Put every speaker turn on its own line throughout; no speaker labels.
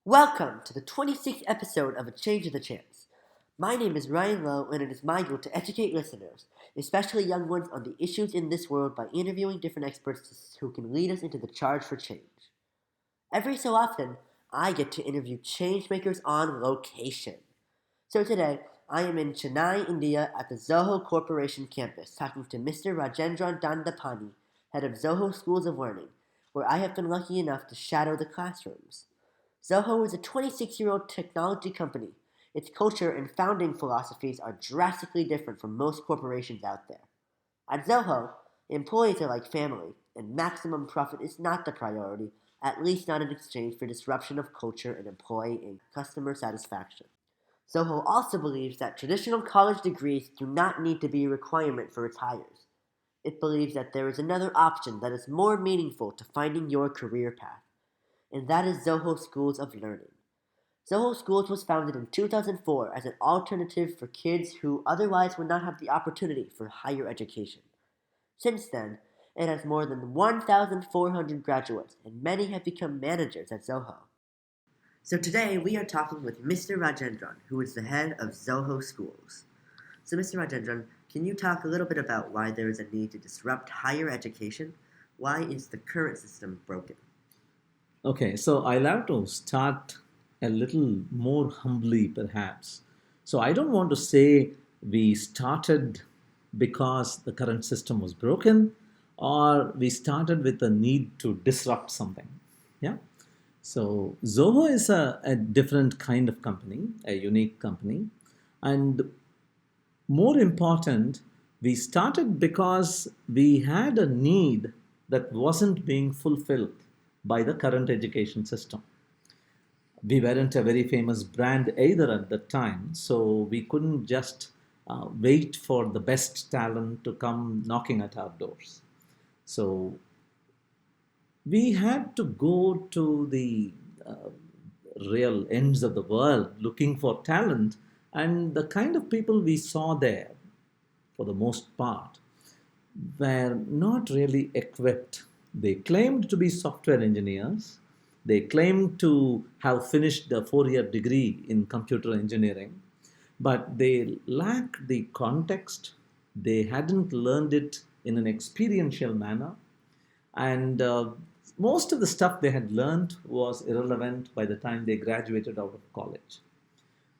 Welcome to the 26th episode of A Change of the Chance. My name is Ryan Lowe, and it is my goal to educate listeners, especially young ones, on the issues in this world by interviewing different experts who can lead us into the charge for change. Every so often, I get to interview changemakers on location. So today, I am in Chennai, India at the Zoho Corporation campus talking to Mr. Rajendran Dandapani, head of Zoho Schools of Learning, where I have been lucky enough to shadow the classrooms. Zoho is a 26-year-old technology company. Its culture and founding philosophies are drastically different from most corporations out there. At Zoho, employees are like family, and maximum profit is not the priority, at least not in exchange for disruption of culture and employee and customer satisfaction. Zoho also believes that traditional college degrees do not need to be a requirement for its hires. It believes that there is another option that is more meaningful to finding your career path, and that is Zoho Schools of Learning. Zoho Schools was founded in 2004 as an alternative for kids who otherwise would not have the opportunity for higher education. Since then, it has more than 1,400 graduates, and many have become managers at Zoho. So today we are talking with Mr. Rajendran, who is the head of Zoho Schools. So Mr. Rajendran, can you talk a little bit about why there is a need to disrupt higher education? Why is the current system broken?
Okay, so I'll have to start a little more humbly, perhaps. So I don't want to say we started because the current system was broken or we started with a need to disrupt something. Yeah. So Zoho is a different kind of company, a unique company. And more important, we started because we had a need that wasn't being fulfilled by the current education system. We weren't a very famous brand either at the time, so we couldn't just wait for the best talent to come knocking at our doors. So we had to go to the real ends of the world looking for talent, and the kind of people we saw there, for the most part, were not really equipped. They claimed to be software engineers. They claimed to have finished a 4 year degree in computer engineering, but they lacked the context. They hadn't learned it in an experiential manner. And most of the stuff they had learned was irrelevant by the time they graduated out of college.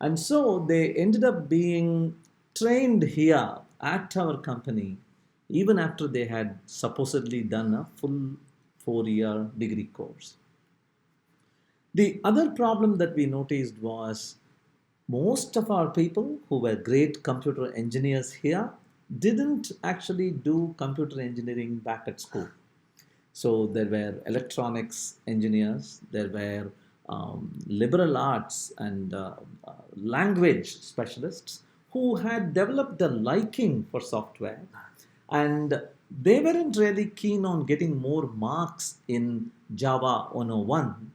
And so they ended up being trained here at our company even after they had supposedly done a full 4 year degree course. The other problem that we noticed was most of our people who were great computer engineers here didn't actually do computer engineering back at school. So there were electronics engineers, there were liberal arts and language specialists who had developed a liking for software, and they weren't really keen on getting more marks in Java 101,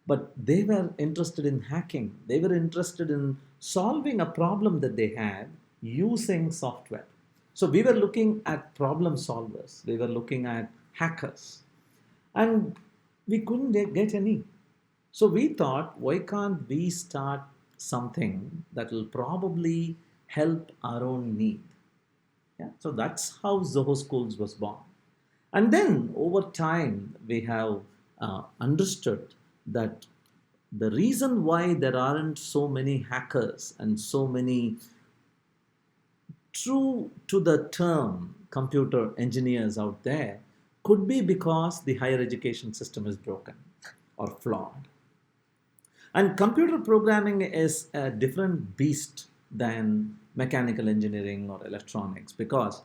but they were interested in hacking. They were interested in solving a problem that they had using software. So we were looking at problem solvers, we were looking at hackers, and we couldn't get any. So we thought, why can't we start something that will probably help our own need? Yeah, so that's how Zoho Schools was born. And then over time, we have understood that the reason why there aren't so many hackers and so many true to the term computer engineers out there could be because the higher education system is broken or flawed. And computer programming is a different beast than mechanical engineering or electronics because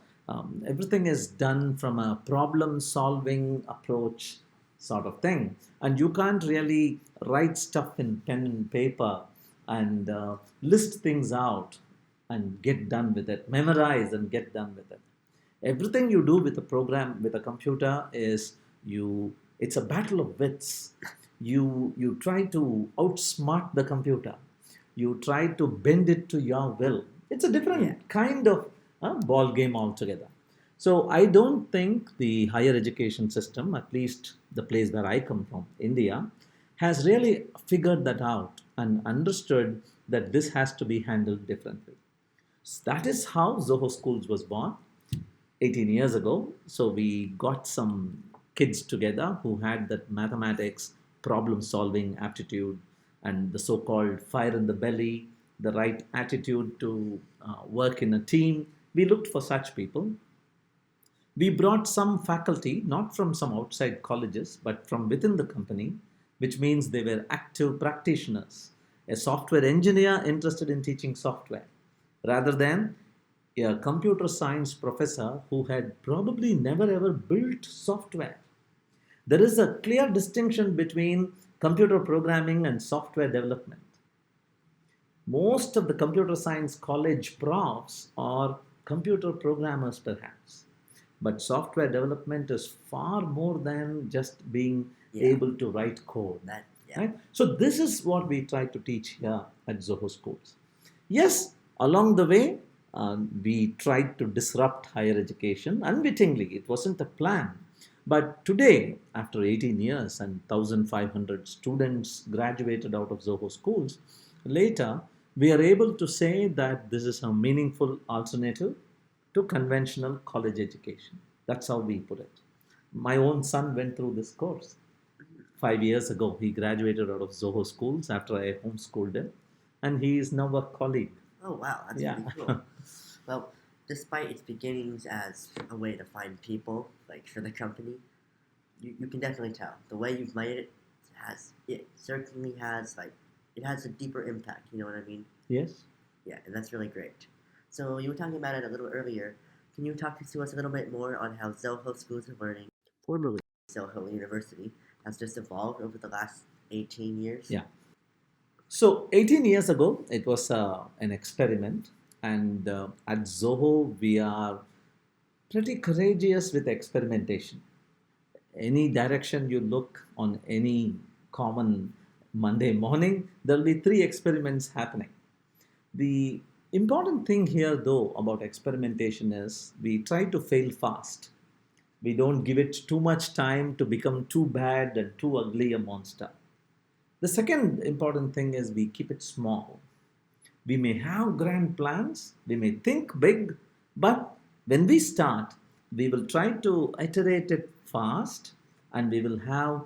everything is done from a problem solving approach sort of thing. And you can't really write stuff in pen and paper and list things out and get done with it, memorize and get done with it. Everything you do with a program, with a computer, is it's a battle of wits. You try to outsmart the computer. You try to bend it to your will. It's a different kind of ball game altogether. So I don't think the higher education system, at least the place where I come from, India, has really figured that out and understood that this has to be handled differently. So that is how Zoho Schools was born 18 years ago. So we got some kids together who had that mathematics, problem solving aptitude, and the so called fire in the belly, the right attitude to work in a team. We looked for such people. We brought some faculty, not from some outside colleges, but from within the company, which means they were active practitioners, a software engineer interested in teaching software, rather than a computer science professor who had probably never ever built software. There is a clear distinction between computer programming and software development. Most of the computer science college profs are computer programmers, perhaps. But software development is far more than just being
Yeah.
able to write code.
Yeah.
Right? So, this is what we try to teach here at Zoho Schools. Yes, along the way, we tried to disrupt higher education unwittingly. It wasn't a plan. But today, after 18 years and 1,500 students graduated out of Zoho Schools, later we are able to say that this is a meaningful alternative to conventional college education. That's how we put it. My own son went through this course 5 years ago. He graduated out of Zoho Schools after I homeschooled him, and he is now a colleague.
Oh wow, that's
Yeah.
pretty cool. Well, despite its beginnings as a way to find people, like for the company, you can definitely tell the way you've made it certainly has it has a deeper impact. You know what I mean?
Yes.
Yeah, and that's really great. So you were talking about it a little earlier. Can you talk to us a little bit more on how Zoho Schools of Learning, formerly Zoho University, has just evolved over the last 18 years?
Yeah. So 18 years ago, it was an experiment, and at Zoho, we are pretty courageous with experimentation. Any direction you look on any common Monday morning, there'll be three experiments happening. The important thing here, though, about experimentation is we try to fail fast. We don't give it too much time to become too bad and too ugly a monster. The second important thing is we keep it small. We may have grand plans, we may think big, but when we start, we will try to iterate it fast, and we will have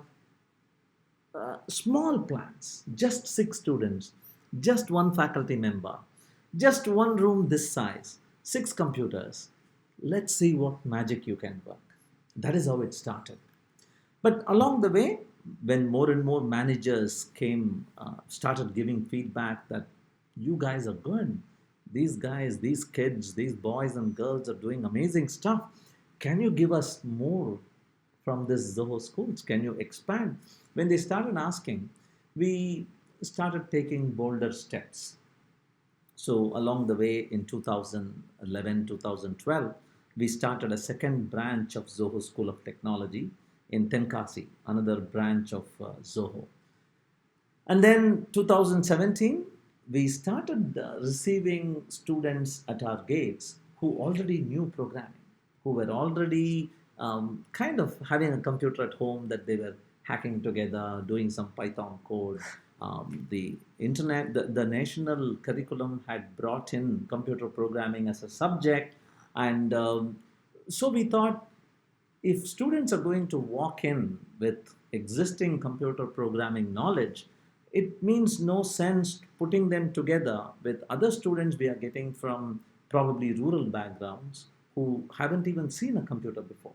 small plans, just 6 students, just one faculty member, just one room this size, 6 computers. Let's see what magic you can work. That is how it started. But along the way, when more and more managers started giving feedback that you guys are good, these guys, these kids, these boys and girls are doing amazing stuff. Can you give us more from this Zoho Schools? Can you expand? When they started asking, we started taking bolder steps. So along the way in 2011, 2012, we started a second branch of Zoho School of Technology in Tenkasi, another branch of Zoho. And then 2017, we started receiving students at our gates who already knew programming, who were already kind of having a computer at home that they were hacking together, doing some Python code. The internet, the national curriculum had brought in computer programming as a subject. And so we thought, if students are going to walk in with existing computer programming knowledge, it means no sense putting them together with other students we are getting from probably rural backgrounds who haven't even seen a computer before.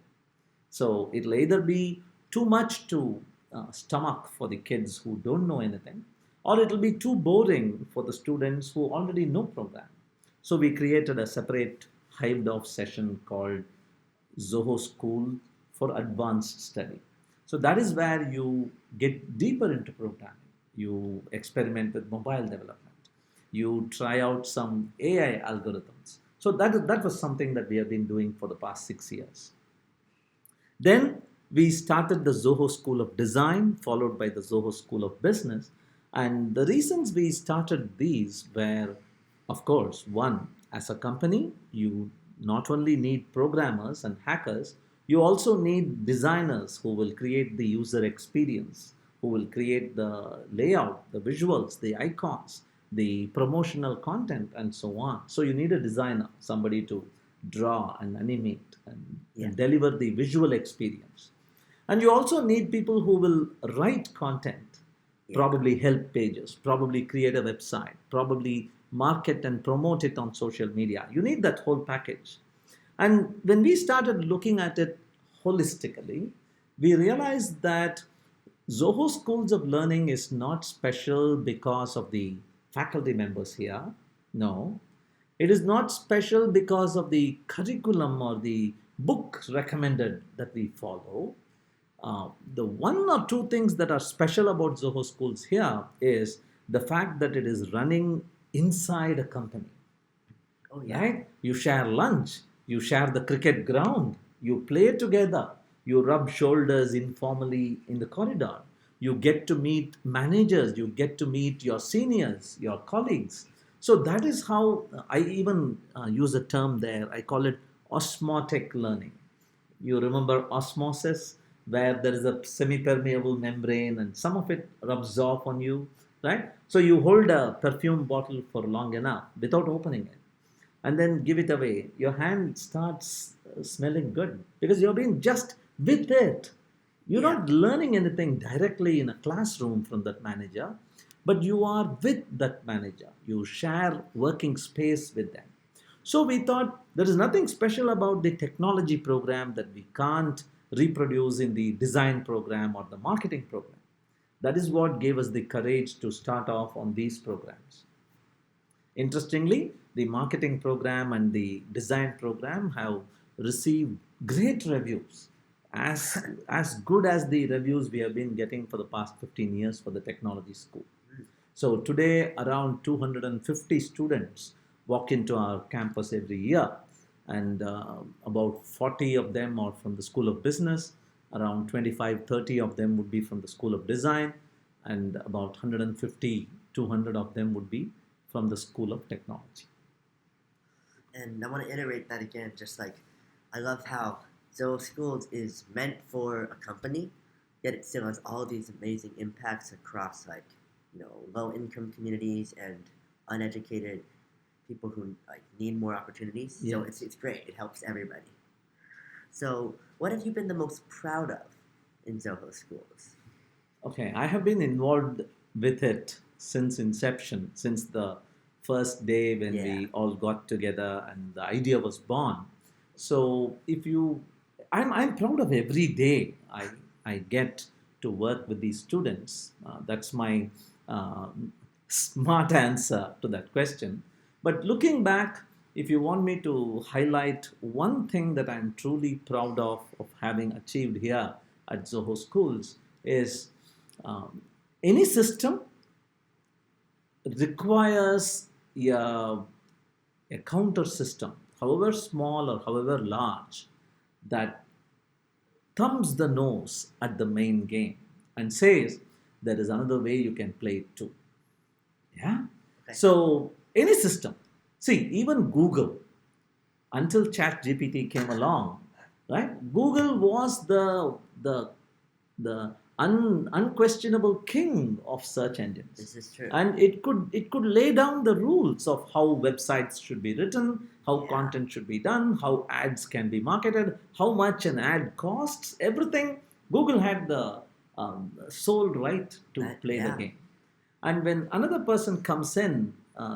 So it'll either be too much to stomach for the kids who don't know anything, or it'll be too boring for the students who already know programming. So we created a separate hived off session called Zoho School for Advanced Study. So that is where you get deeper into programming. You experiment with mobile development. You try out some AI algorithms. So that was something that we have been doing for the past 6 years. Then we started the Zoho School of Design, followed by the Zoho School of Business. And the reasons we started these were, of course, one, as a company, you not only need programmers and hackers, you also need designers who will create the user experience, who will create the layout, the visuals, the icons, the promotional content, and so on. So you need a designer, somebody to draw and animate and deliver the visual experience. And you also need people who will write content, probably help pages, probably create a website, probably market and promote it on social media. You need that whole package. And when we started looking at it holistically, we realized that Zoho Schools of Learning is not special because of the faculty members here. No. It is not special because of the curriculum or the book recommended that we follow. The one or two things that are special about Zoho Schools here is the fact that it is running inside a company.
Oh, yeah.
Right? You share lunch, you share the cricket ground, you play together, you rub shoulders informally in the corridor. You get to meet managers, you get to meet your seniors, your colleagues. So that is how I even use a term there. I call it osmotic learning. You remember osmosis, where there is a semi-permeable membrane and some of it rubs off on you, right? So you hold a perfume bottle for long enough without opening it and then give it away. Your hand starts smelling good because you're being just with it. You're not learning anything directly in a classroom from that manager, but you are with that manager. You share working space with them. So we thought there is nothing special about the technology program that we can't reproduce in the design program or the marketing program. That is what gave us the courage to start off on these programs. Interestingly, the marketing program and the design program have received great reviews, as good as the reviews we have been getting for the past 15 years for the technology school. So today, around 250 students walk into our campus every year, and about 40 of them are from the School of Business, around 25, 30 of them would be from the School of Design, and about 150, 200 of them would be from the School of Technology.
And I want to iterate that again, just like I love how Zoho Schools is meant for a company, yet it still has all these amazing impacts across low income communities and uneducated people who need more opportunities.
Yeah.
So it's great. It helps everybody. So what have you been the most proud of in Zoho Schools?
Okay, I have been involved with it since inception, since the first day when we all got together and the idea was born. So I'm proud of every day I get to work with these students. That's my smart answer to that question. But looking back, if you want me to highlight one thing that I'm truly proud of having achieved here at Zoho Schools is any system requires a counter system, however small or however large, that thumbs the nose at the main game and says there is another way you can play it too. Yeah.
Okay.
So any system, see, even Google, until ChatGPT came along, right? Google was the unquestionable king of search engines.
This is true.
And it could lay down the rules of how websites should be written, how content should be done, how ads can be marketed, how much an ad costs, everything. Google had the sole right to play the game. And when another person comes in,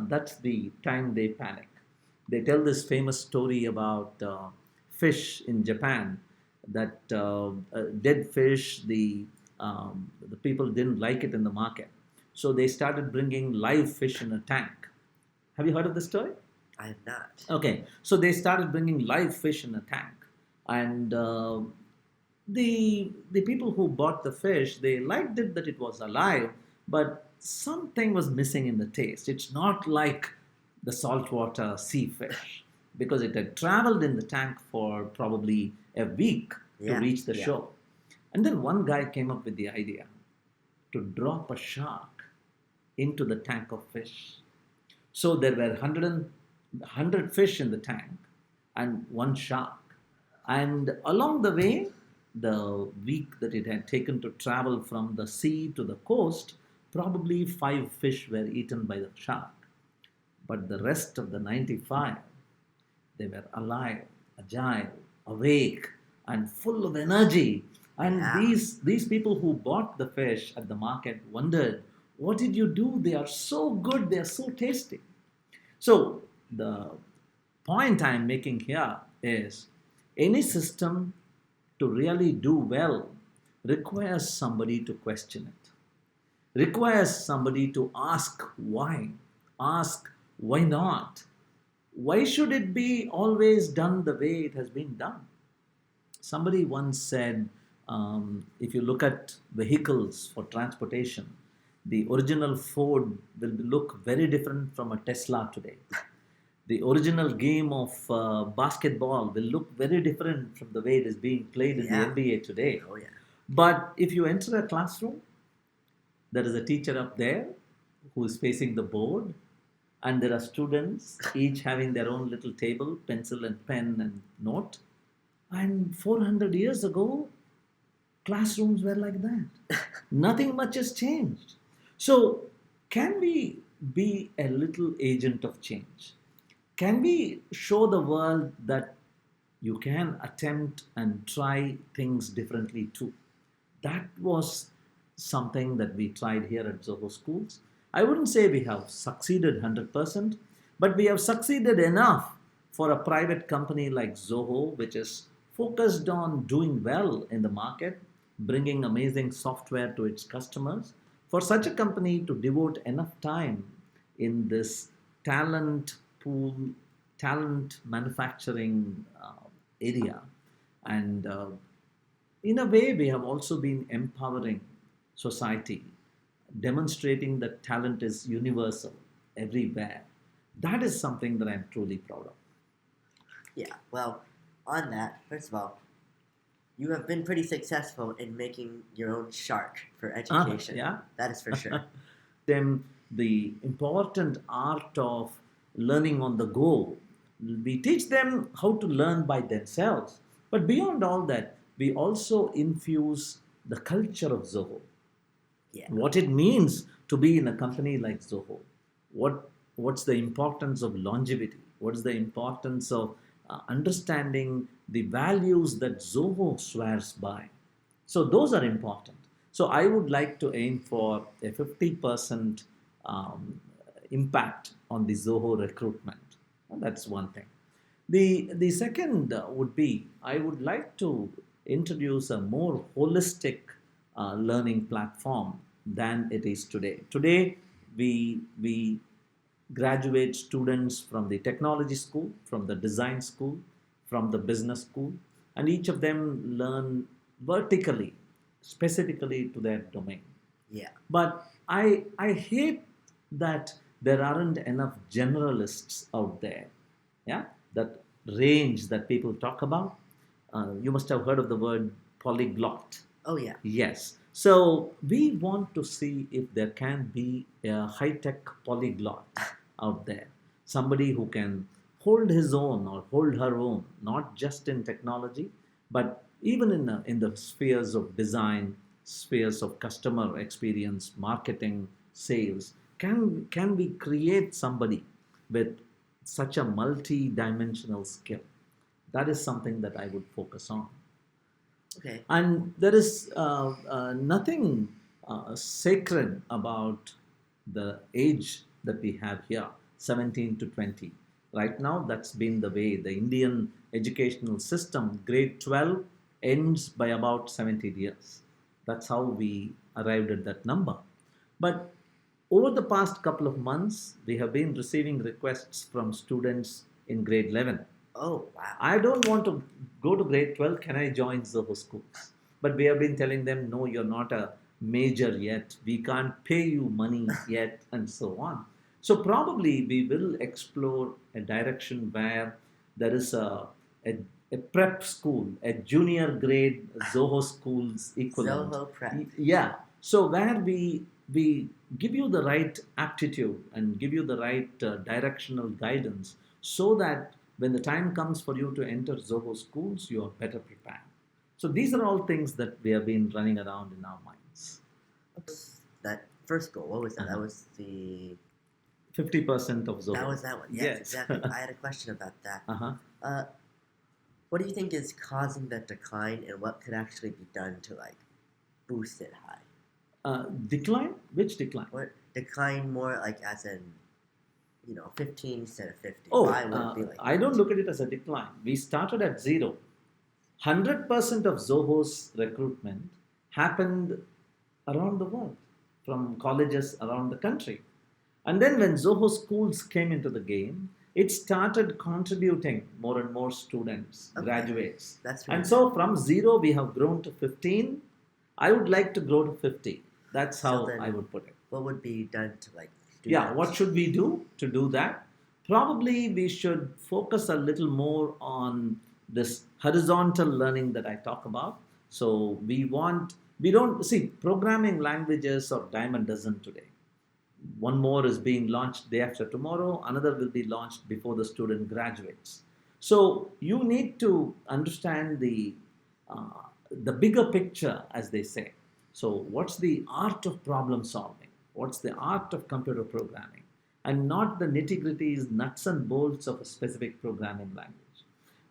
that's the time they panic. They tell this famous story about fish in Japan, that dead fish, the people didn't like it in the market. So they started bringing live fish in a tank. Have you heard of this story?
I have not.
Okay, so they started bringing live fish in a tank. And the people who bought the fish, they liked it that it was alive, but something was missing in the taste. It's not like the saltwater sea fish because it had traveled in the tank for probably a week to reach the shore. And then one guy came up with the idea to drop a shark into the tank of fish. So there were 100 fish in the tank and one shark. And along the way, the week that it had taken to travel from the sea to the coast, probably 5 fish were eaten by the shark. But the rest of the 95, they were alive, agile, awake, and full of energy. And
Yeah.
these people who bought the fish at the market wondered, what did you do? They are so good, they are so tasty. So the point I'm making here is any system to really do well requires somebody to question it, requires somebody to ask why not, why should it be always done the way it has been done. Somebody once said, if you look at vehicles for transportation, the original Ford will look very different from a Tesla today. The original game of basketball will look very different from the way it is being played in the
Yeah.
NBA today.
Oh, yeah.
But if you enter a classroom, there is a teacher up there who is facing the board, and there are students, each having their own little table, pencil and pen and note. And 400 years ago, classrooms were like that. Nothing much has changed. So, can we be a little agent of change? Can we show the world that you can attempt and try things differently too? That was something that we tried here at Zoho Schools. I wouldn't say we have succeeded 100%, but we have succeeded enough for a private company like Zoho, which is focused on doing well in the market, bringing amazing software to its customers. For such a company to devote enough time in this talent pool, talent manufacturing area, and in a way, we have also been empowering society, demonstrating that talent is universal everywhere. That is something that I'm truly proud of.
Yeah. Well, on that, first of all, you have been pretty successful in making your own shark for education.
Yeah.
That is for sure.
Them the important art of learning on the go. We teach them how to learn by themselves. But beyond all that, we also infuse the culture of Zoho,
Yeah.
what it means to be in a company like Zoho, what's the importance of longevity, what's the importance of understanding the values that Zoho swears by. So those are important. So I would like to aim for a 50% impact on the Zoho recruitment. And that's one thing. The second would be I would like to introduce a more holistic learning platform than it is today. Today, we graduate students from the technology school, from the design school, from the business school, and each of them learn vertically, specifically to their domain.
Yeah.
But I hate that there aren't enough generalists out there. Yeah, that range that people talk about. You must have heard of the word polyglot.
Oh, yeah.
Yes. So we want to see if there can be a high tech polyglot out there. Somebody who can hold his own or hold her own, not just in technology, but even in the spheres of design, spheres of customer experience, marketing, sales. Can we create somebody with such a multi dimensional skill? That is something that I would focus on.
Okay.
And there is nothing sacred about the age that we have here, 17 to 20. Right now, that's been the way. The Indian educational system, grade 12, ends by about 17 years. That's how we arrived at that number. But over the past couple of months, we have been receiving requests from students in grade 11.
Oh, wow.
I don't want to go to grade 12. Can I join Zoho Schools? But we have been telling them, no, you're not a major yet. We can't pay you money yet, and so on. So probably we will explore a direction where there is a prep school, a junior grade Zoho Schools equivalent.
Zoho Prep.
Yeah. So where we give you the right aptitude and give you the right directional guidance so that when the time comes for you to enter Zoho Schools, you are better prepared. So these are all things that we have been running around in our minds.
That first goal, what was that? That
Uh-huh.
was the
50% of Zoho.
that was that one. Yes,
Yes.
exactly. I had a question about that.
Uh-huh.
Uh, what do you think is causing that decline, and what could actually be done to like boost it high?
Decline? Which decline?
Or decline more like as in 15 instead of 50.
Oh,
Why would it be like
I don't look at it as a decline. We started at zero. 100% of Zoho's recruitment happened around the world, from colleges around the country. And then when Zoho Schools came into the game, it started contributing more and more students,
Okay.
graduates.
That's really
And so from zero, we have grown to 15. I would like to grow to 50. That's
So
how
then-
I would put it.
what would be done to like do
Yeah,
that?
what should we do to do that? Probably we should focus a little more on this horizontal learning that I talk about. So we don't see programming languages or dime a dozen today. One more is being launched day after tomorrow, another will be launched before the student graduates. So you need to understand the bigger picture, as they say. So what's the art of problem solving? What's the art of computer programming? And not the nitty gritties, nuts and bolts of a specific programming language.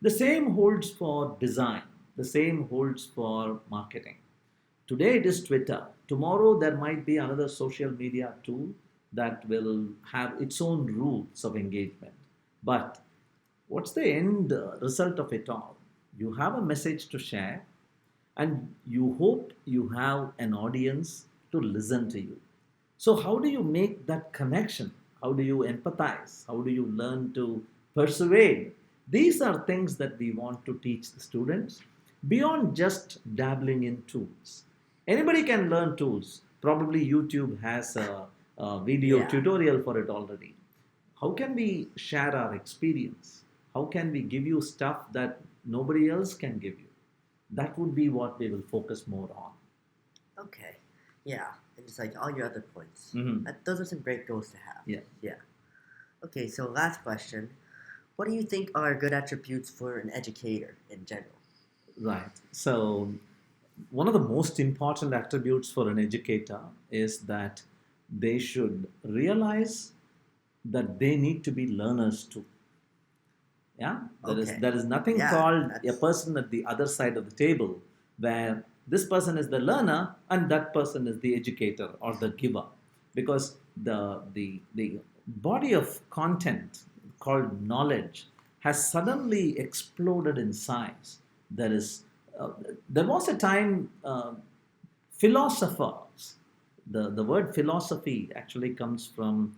The same holds for design, the same holds for marketing. Today it is Twitter. Tomorrow there might be another social media tool that will have its own rules of engagement. But what's the end result of it all? You have a message to share, and you hope you have an audience to listen to you. So, how do you make that connection? How do you empathize? How do you learn to persuade? These are things that we want to teach the students beyond just dabbling in tools. Anybody can learn tools. Probably YouTube has a video
Yeah.
tutorial for it already. How can we share our experience? How can we give you stuff that nobody else can give you? That would be what we will focus more on.
Okay. Yeah. And just like all your other points.
Mhm.
Those are some great goals to have.
Yeah.
Yeah. Okay, so last question. What do you think are good attributes for an educator in general?
Right. So, one of the most important attributes for an educator is that they should realize that they need to be learners too. Yeah,
Okay.
there is nothing
Yeah,
called a
that's-
person at the other side of the table where this person is the learner and that person is the educator or the giver, because the body of content called knowledge has suddenly exploded in size. There is uh, there was a time philosophers. The word philosophy actually comes from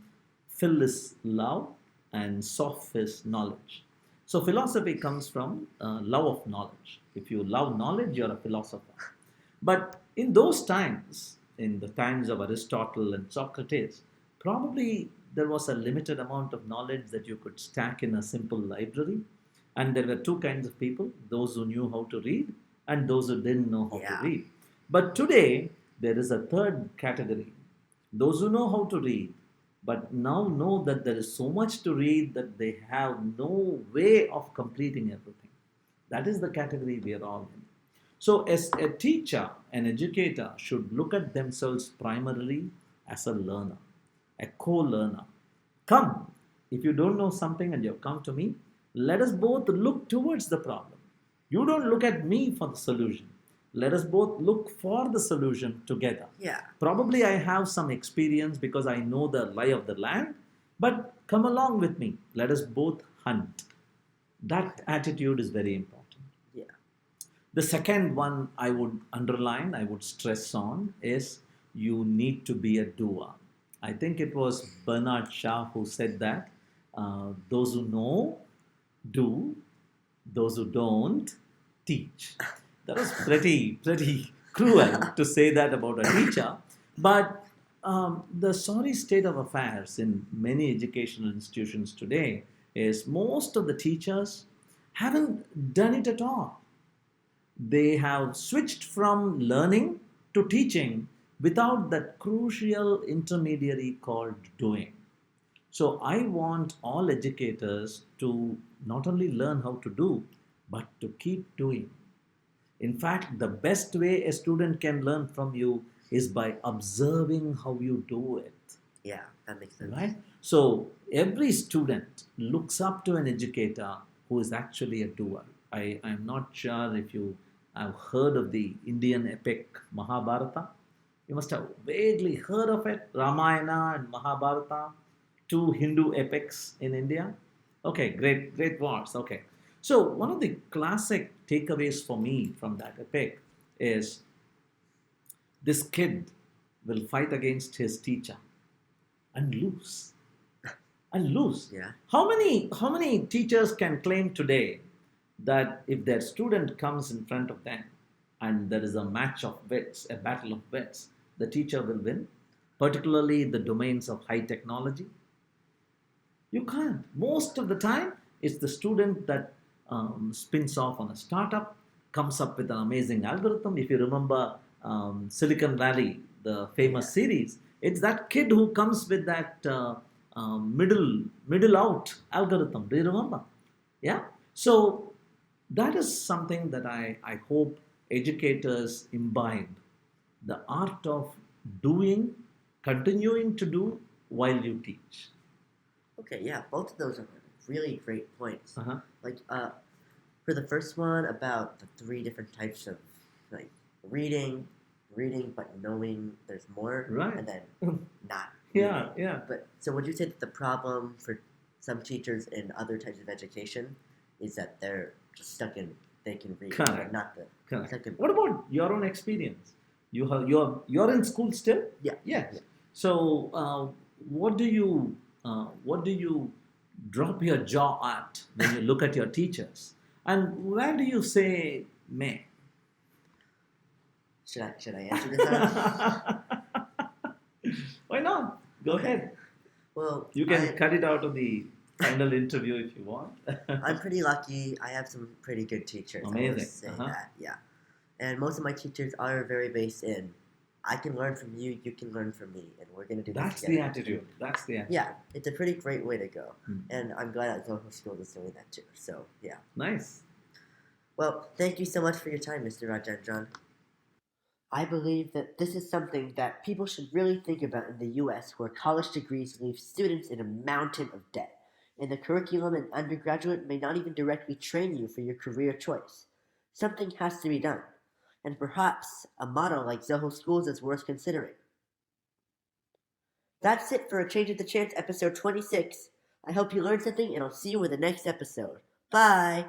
phil is love and soph is knowledge. So philosophy comes from love of knowledge. If you love knowledge, you're a philosopher. But in those times, in the times of Aristotle and Socrates, probably there was a limited amount of knowledge that you could stack in a simple library. And there were two kinds of people, those who knew how to read and those who didn't know how
Yeah.
to read. But today, there is a third category, those who know how to read, but now know that there is so much to read that they have no way of completing everything. That is the category we are all in. So, as a teacher, an educator should look at themselves primarily as a learner, a co learner. Come, if you don't know something and you've come to me, let us both look towards the problem. You don't look at me for the solution. Let us both look for the solution together.
Yeah.
Probably I have some experience because I know the lie of the land, but come along with me. Let us both hunt. That attitude is very important.
Yeah.
The second one I would underline, I would stress on is you need to be a doer. I think it was Bernard Shaw who said that those who know, do, those who don't, teach. That was pretty cruel to say that about a teacher. But the sorry state of affairs in many educational institutions today is most of the teachers haven't done it at all. They have switched from learning to teaching without that crucial intermediary called doing. So I want all educators to not only learn how to do, but to keep doing. In fact, the best way a student can learn from you is by observing how you do it.
Yeah, that makes sense.
Right? So every student looks up to an educator who is actually a doer. I'm not sure if you have heard of the Indian epic Mahabharata. You must have vaguely heard of it. Ramayana and Mahabharata, two Hindu epics in India. Okay, great, great wars. Okay. So one of the classic takeaways for me from that epic is this kid will fight against his teacher and lose and lose.
Yeah.
How many teachers can claim today that if their student comes in front of them and there is a match of wits, a battle of wits, the teacher will win, particularly in the domains of high technology? You can't. Most of the time, it's the student that spins off on a startup, comes up with an amazing algorithm. If you remember Silicon Valley, the famous series, it's that kid who comes with that middle out algorithm. Do you remember? Yeah. So that is something that I hope educators imbibe the art of doing, continuing to do while you teach.
Okay, yeah, both of those are really great points.
Uh-huh.
Like, for the first one about the three different types of like reading, but knowing there's more,
Right.
and then not.
Yeah,
reading.
yeah.
But so would you say that the problem for some teachers in other types of education is that they're just stuck in they can read, but
Correct.
not the
Correct.
second.
What about your own experience? You're in school still?
Yeah.
Yes.
Yeah.
So what do you drop your jaw at when you look at your teachers? And where do you say may?
Should I answer this? Alex?
Why not? Go
Okay.
ahead.
Well,
You can cut it out of the final interview if you want.
I'm pretty lucky. I have some pretty good teachers. I
Amazing.
would say
Uh-huh.
that, yeah. And most of my teachers are very based in, I can learn from you, you can learn from me, and we're gonna do this
That's
together.
the attitude. That's the attitude.
Yeah, it's a pretty great way to go,
Hmm.
and I'm glad that Zoho Schools is doing that too. So yeah.
Nice.
Well, thank you so much for your time, Mr. Rajendran. I believe that this is something that people should really think about in the U.S., where college degrees leave students in a mountain of debt, and the curriculum in undergraduate may not even directly train you for your career choice. Something has to be done, and perhaps a model like Zoho Schools is worth considering. That's it for A Change of the Chance, episode 26. I hope you learned something, and I'll see you in the next episode. Bye!